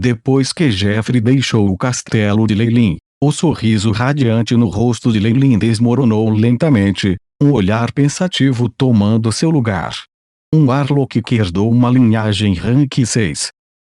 Depois que Jeffrey deixou o castelo de Lei Lin, o sorriso radiante no rosto de Lei Lin desmoronou lentamente, um olhar pensativo tomando seu lugar. Um Warlock que herdou uma linhagem Rank 6.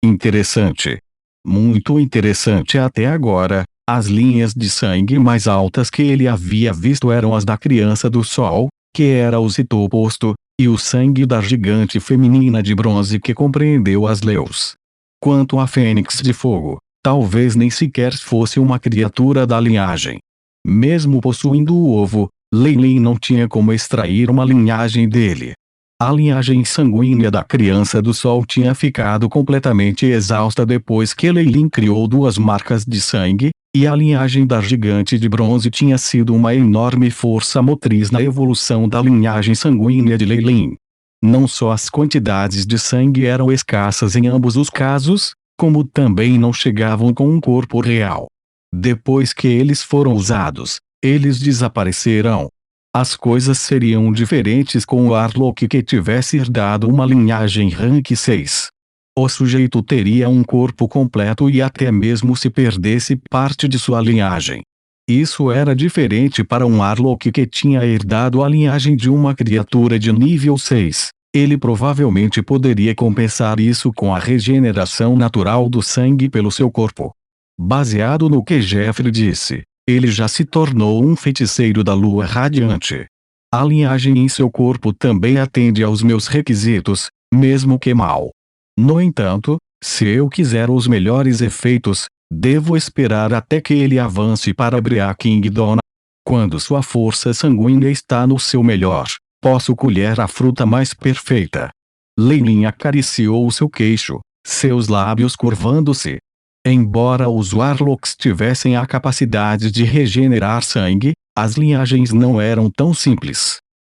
Interessante. Muito interessante até agora. As linhas de sangue mais altas que ele havia visto eram as da Criança do Sol, que era o Zito oposto, e o sangue da gigante feminina de bronze que compreendeu as Leus. Quanto à Fênix de Fogo, talvez nem sequer fosse uma criatura da linhagem. Mesmo possuindo o ovo, Lei Lin não tinha como extrair uma linhagem dele. A linhagem sanguínea da Criança do Sol tinha ficado completamente exausta depois que Lei Lin criou 2 marcas de sangue, e a linhagem da gigante de bronze tinha sido uma enorme força motriz na evolução da linhagem sanguínea de Lei Lin. Não só as quantidades de sangue eram escassas em ambos os casos, como também não chegavam com um corpo real. Depois que eles foram usados, eles desaparecerão. As coisas seriam diferentes com o Warlock que tivesse herdado uma linhagem Rank 6. O sujeito teria um corpo completo e até mesmo se perdesse parte de sua linhagem. Isso era diferente para um Warlock que tinha herdado a linhagem de uma criatura de nível 6. Ele provavelmente poderia compensar isso com a regeneração natural do sangue pelo seu corpo. Baseado no que Jeffrey disse, ele já se tornou um feiticeiro da lua radiante. A linhagem em seu corpo também atende aos meus requisitos, mesmo que mal. No entanto, se eu quiser os melhores efeitos, devo esperar até que ele avance para Brea Kingdom. Quando sua força sanguínea está no seu melhor, posso colher a fruta mais perfeita. Lei Lin acariciou seu queixo, seus lábios curvando-se. Embora os Warlocks tivessem a capacidade de regenerar sangue, as linhagens não eram tão simples.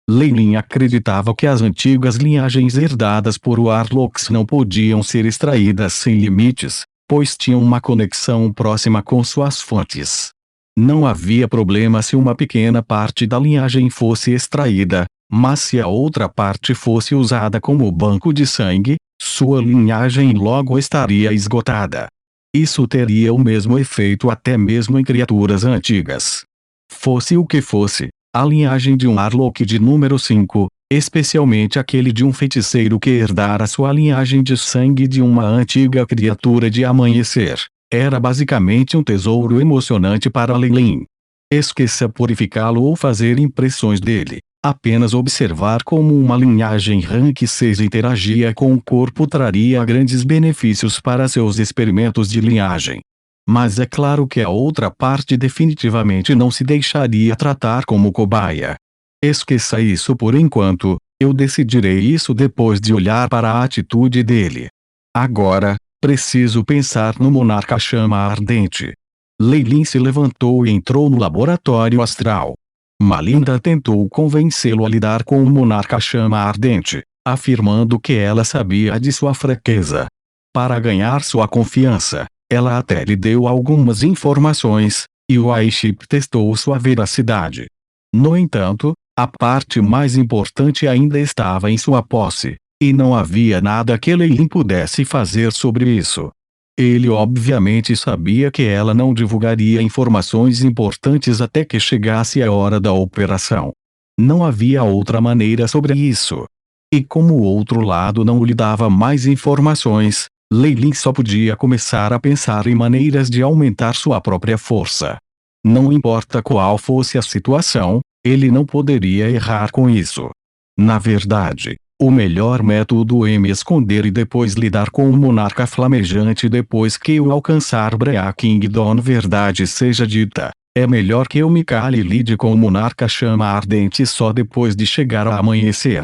Lei Lin acreditava que as antigas linhagens herdadas por Warlocks não podiam ser extraídas sem limites, pois tinham uma conexão próxima com suas fontes. Não havia problema se uma pequena parte da linhagem fosse extraída, mas se a outra parte fosse usada como banco de sangue, sua linhagem logo estaria esgotada. Isso teria o mesmo efeito até mesmo em criaturas antigas. Fosse o que fosse, a linhagem de um Warlock de número 5, especialmente aquele de um feiticeiro que herdara sua linhagem de sangue de uma antiga criatura de amanhecer, era basicamente um tesouro emocionante para Lei Lin. Esqueça purificá-lo ou fazer impressões dele. Apenas observar como uma linhagem Rank 6 interagia com o corpo traria grandes benefícios para seus experimentos de linhagem. Mas é claro que a outra parte definitivamente não se deixaria tratar como cobaia. Esqueça isso por enquanto, eu decidirei isso depois de olhar para a atitude dele. Agora, preciso pensar no monarca chama ardente. Lei Lin se levantou e entrou no laboratório astral. Malinda tentou convencê-lo a lidar com o monarca chama ardente, afirmando que ela sabia de sua fraqueza. Para ganhar sua confiança, ela até lhe deu algumas informações, e o Aiship testou sua veracidade. No entanto, a parte mais importante ainda estava em sua posse, e não havia nada que Lei Lin pudesse fazer sobre isso. Ele obviamente sabia que ela não divulgaria informações importantes até que chegasse a hora da operação. Não havia outra maneira sobre isso. E como o outro lado não lhe dava mais informações, Lei Lin só podia começar a pensar em maneiras de aumentar sua própria força. Não importa qual fosse a situação, ele não poderia errar com isso. Na verdade, o melhor método é me esconder e depois lidar com o monarca flamejante depois que eu alcançar Brea Kingdom. Verdade seja dita, é melhor que eu me cale e lide com o monarca chama ardente só depois de chegar ao amanhecer.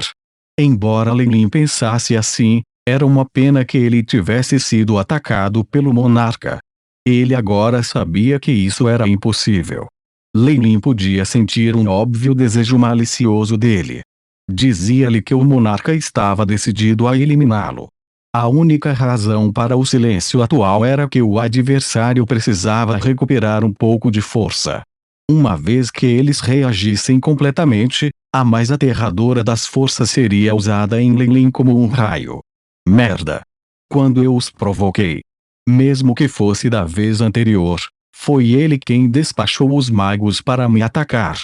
Embora Lei Lin pensasse assim, era uma pena que ele tivesse sido atacado pelo monarca. Ele agora sabia que isso era impossível. Lei Lin podia sentir um óbvio desejo malicioso dele. Dizia-lhe que o monarca estava decidido a eliminá-lo. A única razão para o silêncio atual era que o adversário precisava recuperar um pouco de força. Uma vez que eles reagissem completamente, a mais aterradora das forças seria usada em Lei Lin como um raio. Merda! Quando eu os provoquei. Mesmo que fosse da vez anterior, foi ele quem despachou os magos para me atacar.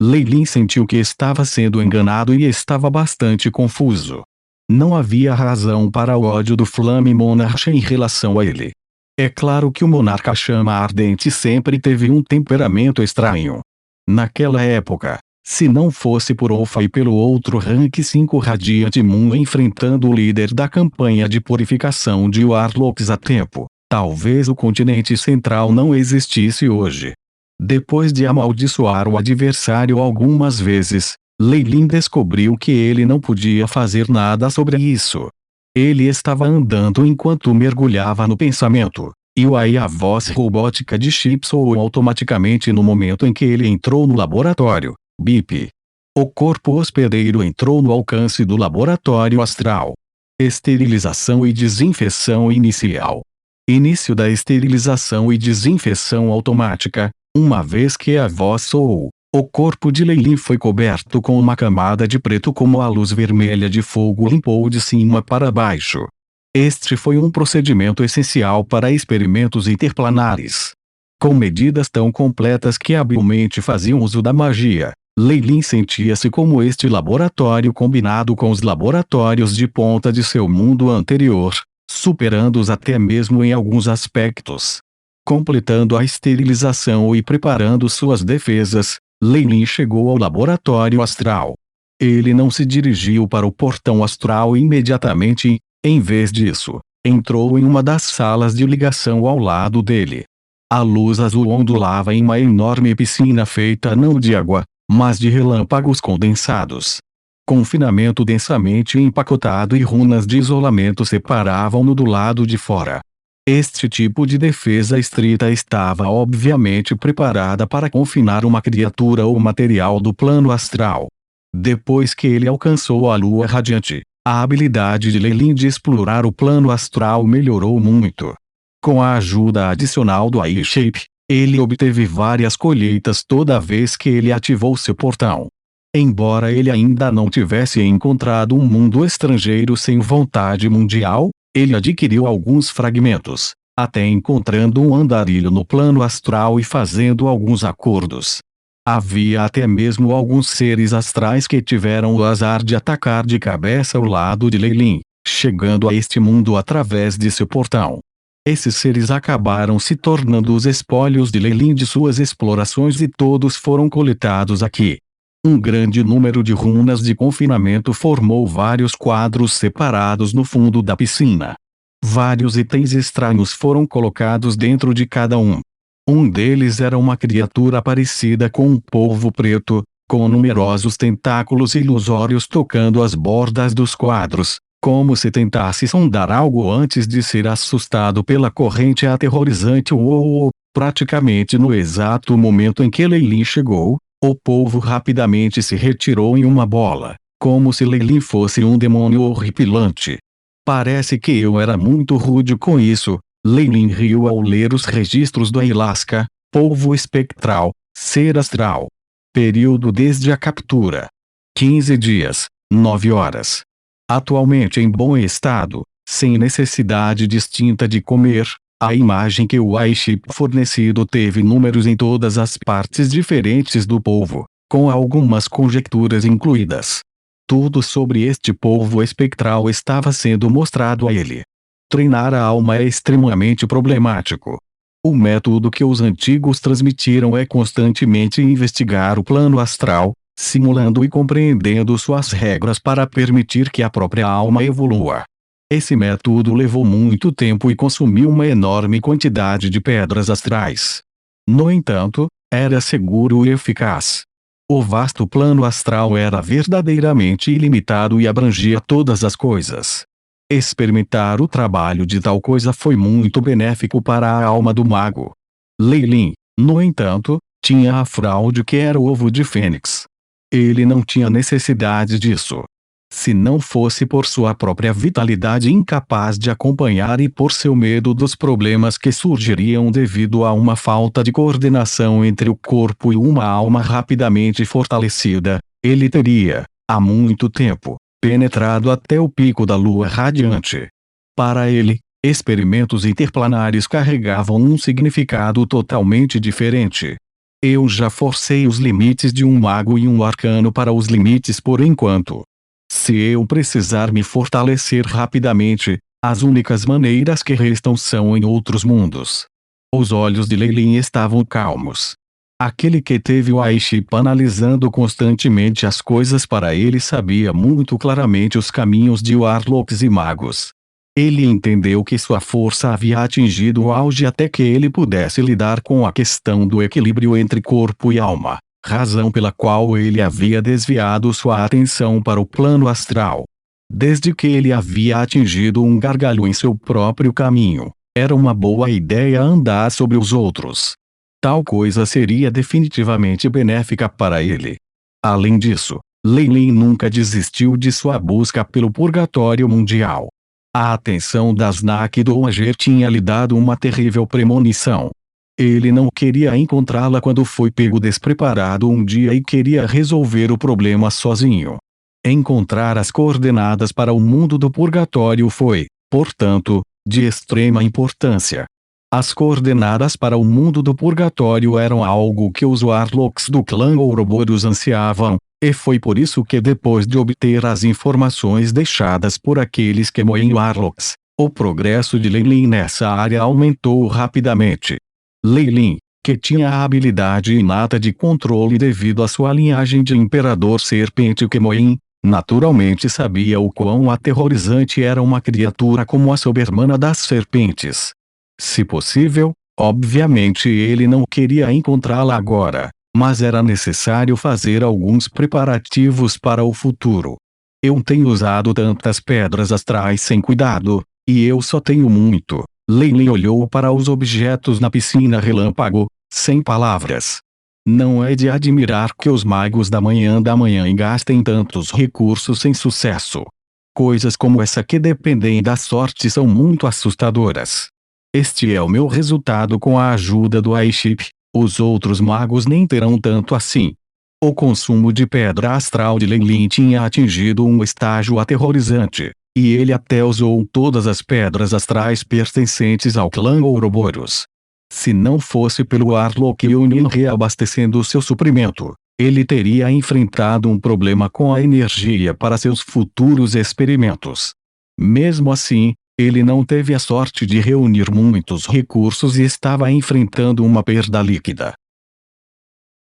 Lei Lin sentiu que estava sendo enganado e estava bastante confuso. Não havia razão para o ódio do Flame Monarch em relação a ele. É claro que o Monarca Chama Ardente sempre teve um temperamento estranho. Naquela época, se não fosse por Alpha e pelo outro Rank 5 Radiant Moon enfrentando o líder da campanha de purificação de Warlocks a tempo, talvez o continente central não existisse hoje. Depois de amaldiçoar o adversário algumas vezes, Lei Lin descobriu que ele não podia fazer nada sobre isso. Ele estava andando enquanto mergulhava no pensamento, e a voz robótica de Chip soou automaticamente no momento em que ele entrou no laboratório. Bip. O corpo hospedeiro entrou no alcance do laboratório astral. Esterilização e desinfecção inicial. Início da esterilização e desinfecção automática. Uma vez que a voz soou, o corpo de Lei Lin foi coberto com uma camada de preto como a luz vermelha de fogo limpou de cima para baixo. Este foi um procedimento essencial para experimentos interplanares. Com medidas tão completas que habilmente faziam uso da magia, Lei Lin sentia-se como este laboratório combinado com os laboratórios de ponta de seu mundo anterior, superando-os até mesmo em alguns aspectos. Completando a esterilização e preparando suas defesas, Lei Lin chegou ao laboratório astral. Ele não se dirigiu para o portão astral imediatamente e, em vez disso, entrou em uma das salas de ligação ao lado dele. A luz azul ondulava em uma enorme piscina feita não de água, mas de relâmpagos condensados. Confinamento densamente empacotado e runas de isolamento separavam-no do lado de fora. Este tipo de defesa estrita estava obviamente preparada para confinar uma criatura ou material do plano astral. Depois que ele alcançou a lua radiante, a habilidade de Lei Lin de explorar o plano astral melhorou muito. Com a ajuda adicional do I-Shape, ele obteve várias colheitas toda vez que ele ativou seu portão. Embora ele ainda não tivesse encontrado um mundo estrangeiro sem vontade mundial, ele adquiriu alguns fragmentos, até encontrando um andarilho no plano astral e fazendo alguns acordos. Havia até mesmo alguns seres astrais que tiveram o azar de atacar de cabeça ao lado de Lei Lin, chegando a este mundo através de seu portão. Esses seres acabaram se tornando os espólios de Lei Lin de suas explorações e todos foram coletados aqui. Um grande número de runas de confinamento formou vários quadros separados no fundo da piscina. Vários itens estranhos foram colocados dentro de cada um. Um deles era uma criatura parecida com um polvo preto, com numerosos tentáculos ilusórios tocando as bordas dos quadros, como se tentasse sondar algo antes de ser assustado pela corrente aterrorizante. Praticamente no exato momento em que Lei Lin chegou, o polvo rapidamente se retirou em uma bola, como se Lei Lin fosse um demônio horripilante. Parece que eu era muito rude com isso. Lei Lin riu ao ler os registros do Ayahuasca, polvo espectral, ser astral. Período desde a captura: 15 dias, 9 horas. Atualmente em bom estado, sem necessidade distinta de comer. A imagem que o I-Chip fornecido teve números em todas as partes diferentes do polvo, com algumas conjecturas incluídas. Tudo sobre este polvo espectral estava sendo mostrado a ele. Treinar a alma é extremamente problemático. O método que os antigos transmitiram é constantemente investigar o plano astral, simulando e compreendendo suas regras para permitir que a própria alma evolua. Esse método levou muito tempo e consumiu uma enorme quantidade de pedras astrais. No entanto, era seguro e eficaz. O vasto plano astral era verdadeiramente ilimitado e abrangia todas as coisas. Experimentar o trabalho de tal coisa foi muito benéfico para a alma do mago. Lei Lin, no entanto, tinha a fraude que era o ovo de fênix. Ele não tinha necessidade disso. Se não fosse por sua própria vitalidade incapaz de acompanhar e por seu medo dos problemas que surgiriam devido a uma falta de coordenação entre o corpo e uma alma rapidamente fortalecida, ele teria, há muito tempo, penetrado até o pico da lua radiante. Para ele, Experimentos interplanares carregavam um significado totalmente diferente. Eu já forcei os limites de um mago e um arcano para os limites por enquanto. Se eu precisar me fortalecer rapidamente, as únicas maneiras que restam são em outros mundos. Os olhos de Leilin estavam calmos. Aquele que teve o Aiship analisando constantemente as coisas para ele sabia muito claramente os caminhos de Warlocks e magos. Ele entendeu que sua força havia atingido o auge até que ele pudesse lidar com a questão do equilíbrio entre corpo e alma, razão pela qual ele havia desviado sua atenção para o plano astral. Desde que ele havia atingido um gargalho em seu próprio caminho, era uma boa ideia andar sobre os outros. Tal coisa seria definitivamente benéfica para ele. Além disso, Leilin nunca desistiu de sua busca pelo purgatório mundial. A atenção das Nak do Anger tinha lhe dado uma terrível premonição. Ele não queria encontrá-la quando foi pego despreparado um dia e queria resolver o problema sozinho. Encontrar as coordenadas para o mundo do purgatório foi, portanto, de extrema importância. As coordenadas para o mundo do purgatório eram algo que os Warlocks do clã Ouroboros ansiavam, e foi por isso que depois de obter as informações deixadas por aqueles que moem Warlocks, o progresso de Leilin nessa área aumentou rapidamente. Leilin, que tinha a habilidade inata de controle devido à sua linhagem de Imperador Serpente Kemoin, naturalmente sabia o quão aterrorizante era uma criatura como a Soberana das Serpentes. Se possível, obviamente ele não queria encontrá-la agora, mas era necessário fazer alguns preparativos para o futuro. Eu tenho usado tantas pedras astrais sem cuidado, e eu só tenho muito. Leilin olhou para os objetos na piscina relâmpago, sem palavras. Não é de admirar que os magos da manhã gastem tantos recursos sem sucesso. Coisas como essa que dependem da sorte são muito assustadoras. Este é o meu resultado com a ajuda do Aiship. Os outros magos nem terão tanto assim. O consumo de pedra astral de Leilin tinha atingido um estágio aterrorizante, e ele até usou todas as pedras astrais pertencentes ao clã Ouroboros. Se não fosse pelo Warlock Yunin reabastecendo seu suprimento, ele teria enfrentado um problema com a energia para seus futuros experimentos. Mesmo assim, ele não teve a sorte de reunir muitos recursos e estava enfrentando uma perda líquida.